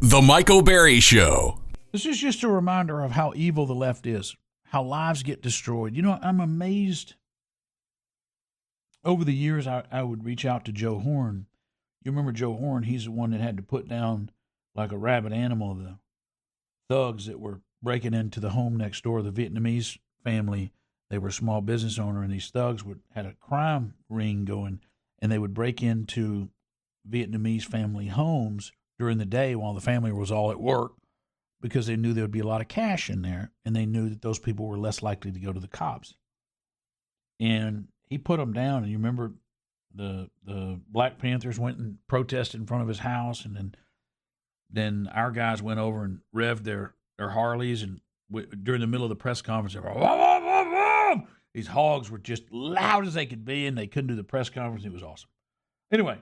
The Michael Berry Show. This is just a reminder of how evil the left is, how lives get destroyed. You know, I'm amazed. Over the years, I would reach out to Joe Horn. You remember Joe Horn? He's the one that had to put down like a rabid animal the thugs that were breaking into the home next door, the Vietnamese family. They were a small business owner, and these thugs had a crime ring going, and they would break into Vietnamese family homes during the day while the family was all at work because they knew there would be a lot of cash in there, and they knew that those people were less likely to go to the cops. And he put them down, and you remember the Black Panthers went and protested in front of his house, and then our guys went over and revved their Harleys, and during the middle of the press conference, they were, these hogs were just loud as they could be, and they couldn't do the press conference. It was awesome. Anyway,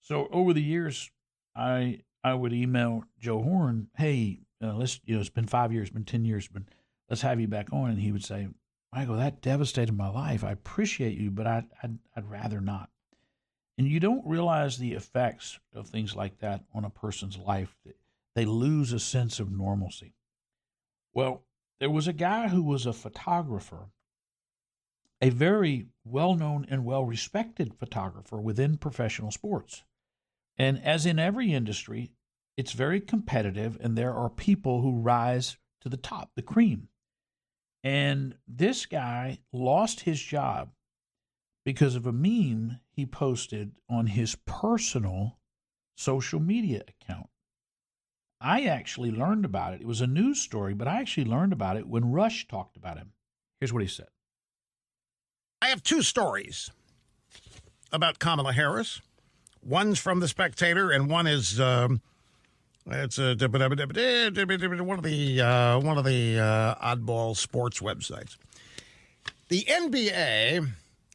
so over the years, I would email Joe Horn, hey, let's, it's been 5 years, it's been 10 years, but let's have you back on. And he would say, Michael, that devastated my life. I appreciate you, but I'd rather not. And you don't realize the effects of things like that on a person's life. They lose a sense of normalcy. Well, there was a guy who was a photographer, a very well-known and well-respected photographer within professional sports. And as in every industry, it's very competitive, and there are people who rise to the top, the cream. And this guy lost his job because of a meme he posted on his personal social media account. I actually learned about it. It was a news story, but I actually learned about it when Rush talked about him. Here's what he said. I have two stories about Kamala Harris. One's from The Spectator, and one is one of the oddball sports websites. The NBA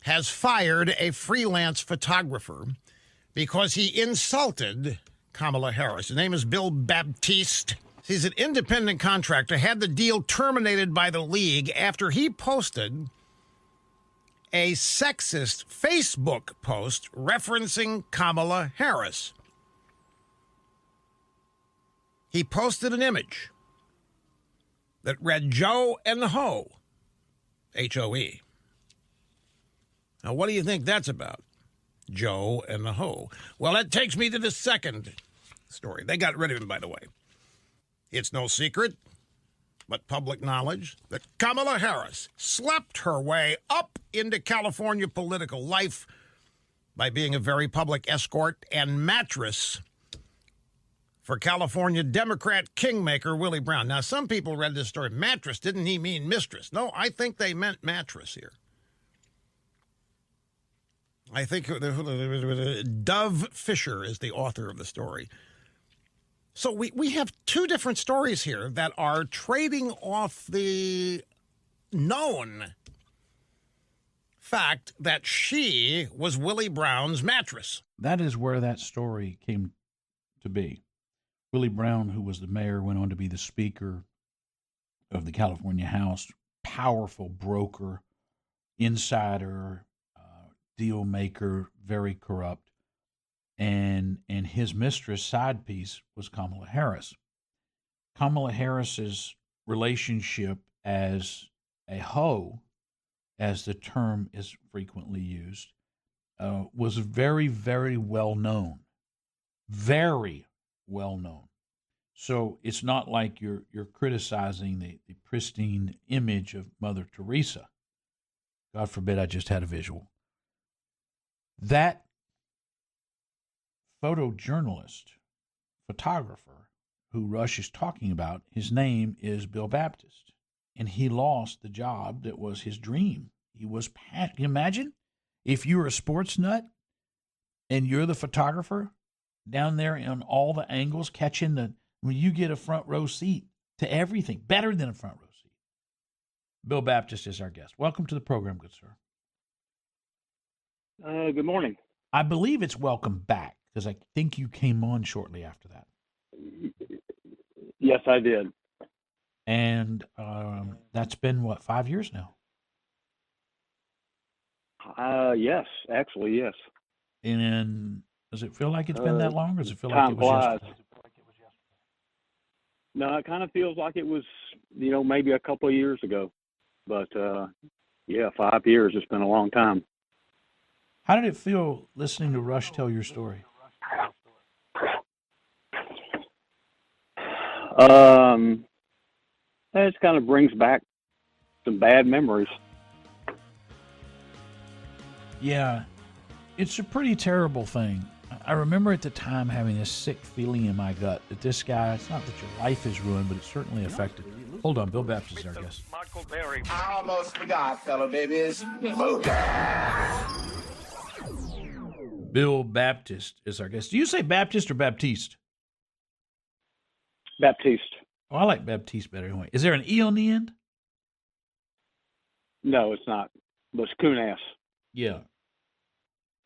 has fired a freelance photographer because he insulted Kamala Harris. His name is Bill Baptiste. He's an independent contractor, had the deal terminated by the league after he posted a sexist Facebook post referencing Kamala Harris. He posted an image that read Joe and the Hoe, H-O-E. Now, what do you think that's about? Joe and the Hoe. Well, that takes me to the second story. They got rid of him, by the way. It's no secret, but public knowledge, that Kamala Harris slept her way up into California political life by being a very public escort and mattress for California Democrat kingmaker Willie Brown. Now, some people read this story. Mattress, didn't he mean mistress? No, I think they meant mattress here. I think Dove Fisher is the author of the story. So we have two different stories here that are trading off the known fact that she was Willie Brown's mattress. That is where that story came to be. Willie Brown, who was the mayor, went on to be the Speaker of the California House, powerful broker, insider, deal maker, very corrupt. And his mistress, side piece, was Kamala Harris. Kamala Harris's relationship as a hoe, as the term is frequently used, was very, very well known. Very well known. So it's not like you're criticizing the pristine image of Mother Teresa. God forbid I just had a visual. That photojournalist, photographer, who Rush is talking about, his name is Bill Baptiste. And he lost the job that was his dream. He was, can you imagine if you were a sports nut and you're the photographer down there on all the angles, catching when you get a front row seat to everything, better than a front row seat. Bill Baptiste is our guest. Welcome to the program, good sir. Good morning. I believe it's welcome back, because I think you came on shortly after that. Yes, I did. And that's been, 5 years now? Yes, actually, yes. And does it feel like it's been that long, or does it feel like Time it was flies. yesterday? No, it kind of feels like it was, maybe a couple of years ago. But, yeah, 5 years. It's been a long time. How did it feel listening to Rush tell your story? It kind of brings back some bad memories. Yeah, it's a pretty terrible thing. I remember at the time having this sick feeling in my gut that this guy, it's not that your life is ruined, but it's certainly affected. Hold on, Bill Baptist is our guest. I almost forgot, fellow babies. Bill Baptist is our guest. Do you say Baptist or Baptiste? Baptiste. Oh, I like Baptiste better anyway. Is there an E on the end? No, it's not. But it's Kunas. Yeah.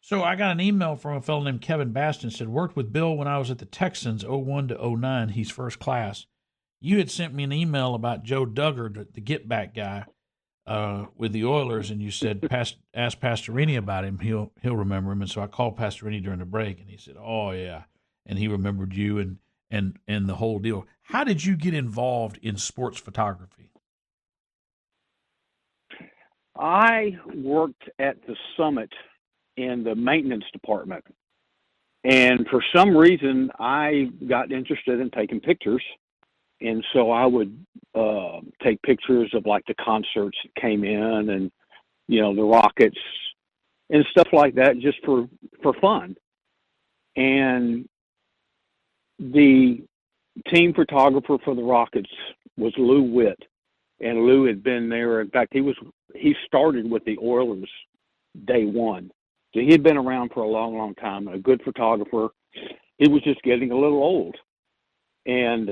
So I got an email from a fellow named Kevin Baston. Said, worked with Bill when I was at the Texans, 01 to 09. He's first class. You had sent me an email about Joe Duggar, the get-back guy, with the Oilers, and you said, ask Pastorini about him. He'll remember him. And so I called Pastorini during the break, and he said, oh, yeah. And he remembered you and the whole deal. How did you get involved in sports photography? I worked at the Summit in the maintenance department. And for some reason, I got interested in taking pictures. And so I would take pictures of like the concerts that came in and, the Rockets and stuff like that just for fun. And the team photographer for the Rockets was Lou Witt. And Lou had been there. In fact, he started with the Oilers day one. So he had been around for a long, long time, a good photographer. He was just getting a little old. And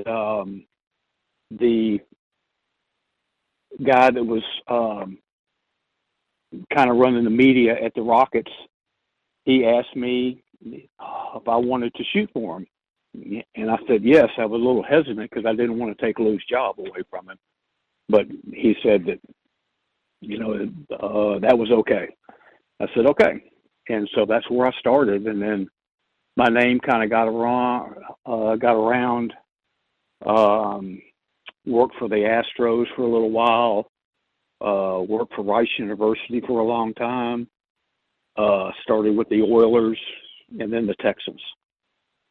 the guy that was kind of running the media at the Rockets, he asked me if I wanted to shoot for him. And I said yes. I was a little hesitant because I didn't want to take Lou's job away from him. But he said that, that was okay. I said, okay. And so that's where I started. And then my name kind of got around, worked for the Astros for a little while, worked for Rice University for a long time, started with the Oilers and then the Texans.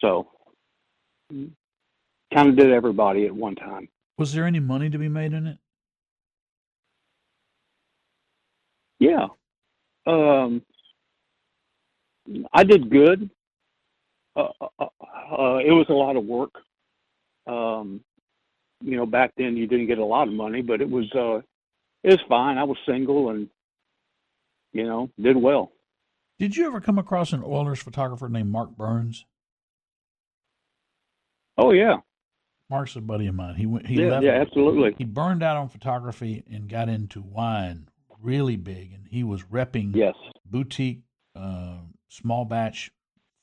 So kind of did everybody at one time. Was there any money to be made in it? Yeah. I did good. It was a lot of work. Back then you didn't get a lot of money, but it was fine. I was single and, did well. Did you ever come across an Oilers photographer named Mark Burns? Oh yeah. Mark's a buddy of mine. Yeah, absolutely. He burned out on photography and got into wine really big, and he was repping boutique, small batch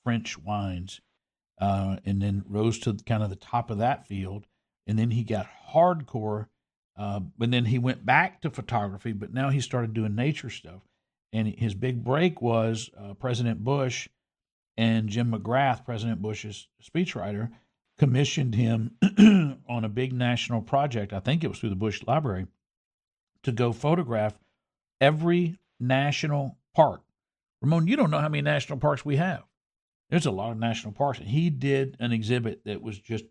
French wines, and then rose to kind of the top of that field. And then he got hardcore, but then he went back to photography, but now he started doing nature stuff. And his big break was President Bush and Jim McGrath, President Bush's speechwriter, commissioned him on a big national project. I think it was through the Bush Library to go photograph every national park. Ramon, you don't know how many national parks we have. There's a lot of national parks. And he did an exhibit that was just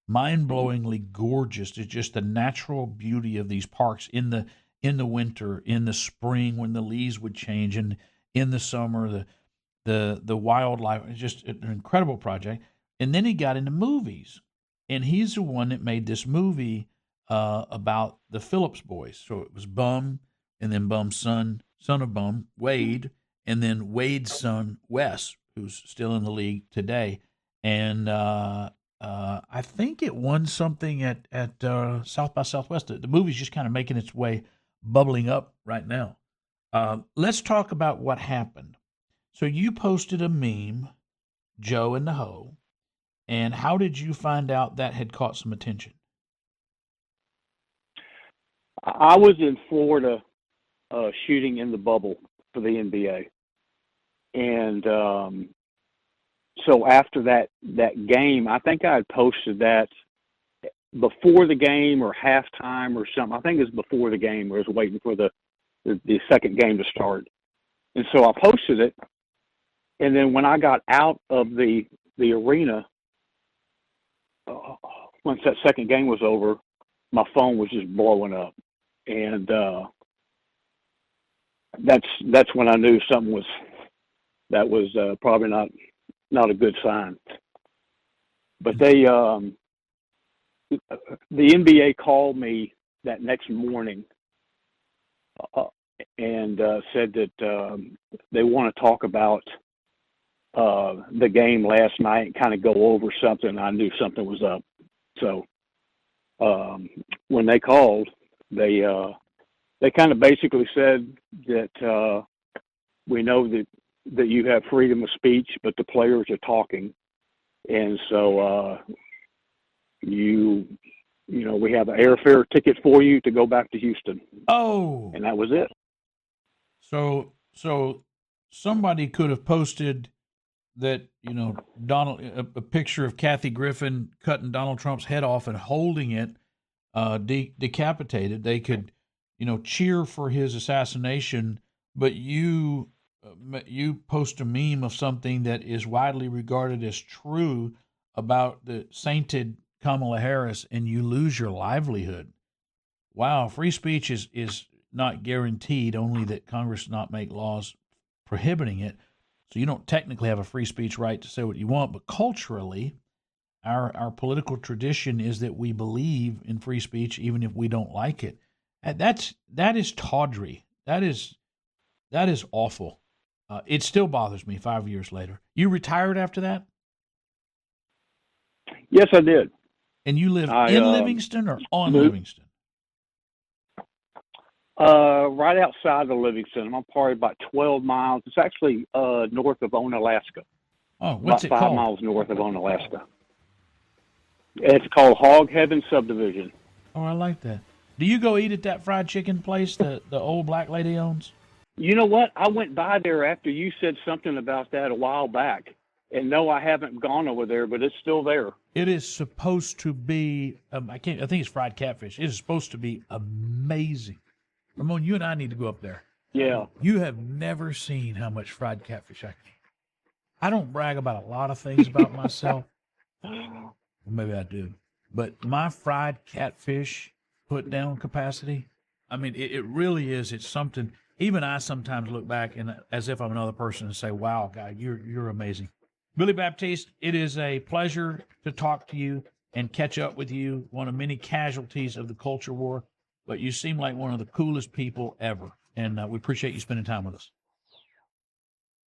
mind-blowingly gorgeous. It's just the natural beauty of these parks in the winter, in the spring when the leaves would change, and in the summer, the wildlife. It's just an incredible project. And then he got into movies, and he's the one that made this movie about the Phillips boys. So it was Bum, and then Bum's son of Bum, Wade, and then Wade's son, Wes, who's still in the league today. And I think it won something at South by Southwest. The movie's just kind of making its way, bubbling up right now. Let's talk about what happened. So you posted a meme, Joe and the Hoe, and how did you find out that had caught some attention? I was in Florida shooting in the bubble for the NBA. And so after that game, I think I had posted that before the game or halftime or something. I think it was before the game. I was waiting for the second game to start. And so I posted it. And then when I got out of the arena, once that second game was over, my phone was just blowing up. And that's when I knew something was probably not a good sign. But the NBA called me that next morning and said that they want to talk about the game last night and kind of go over something. I knew something was up. So when they called, they kind of basically said that we know that you have freedom of speech, but the players are talking, and so we have an airfare ticket for you to go back to Houston. Oh, and that was it. So somebody could have posted that, Donald, a picture of Kathy Griffin cutting Donald Trump's head off and holding it decapitated. They could, cheer for his assassination, but you post a meme of something that is widely regarded as true about the sainted Kamala Harris, and you lose your livelihood. Wow, free speech is not guaranteed, only that Congress does not make laws prohibiting it. So you don't technically have a free speech right to say what you want, but culturally, our political tradition is that we believe in free speech even if we don't like it. And that is tawdry. That is awful. It still bothers me 5 years later. You retired after that? Yes, I did. And you live in Livingston or on Livingston? Right outside of Livingston. I'm probably about 12 miles. It's actually north of Onalaska. Oh, what's it about 5 called? miles north of Onalaska. It's called Hog Heaven Subdivision. Oh, I like that. Do you go eat at that fried chicken place the old black lady owns? You know what? I went by there after you said something about that a while back. And no, I haven't gone over there, but it's still there. It is supposed to be, I think it's fried catfish. It is supposed to be amazing. Ramon, you and I need to go up there. Yeah. You have never seen how much fried catfish I can eat. I don't brag about a lot of things about myself. Well, maybe I do. But my fried catfish put down capacity, I mean, it really is. It's something. Even I sometimes look back and as if I'm another person and say, wow, God, you're amazing. Billy Baptiste, it is a pleasure to talk to you and catch up with you, one of many casualties of the culture war, but you seem like one of the coolest people ever, and we appreciate you spending time with us.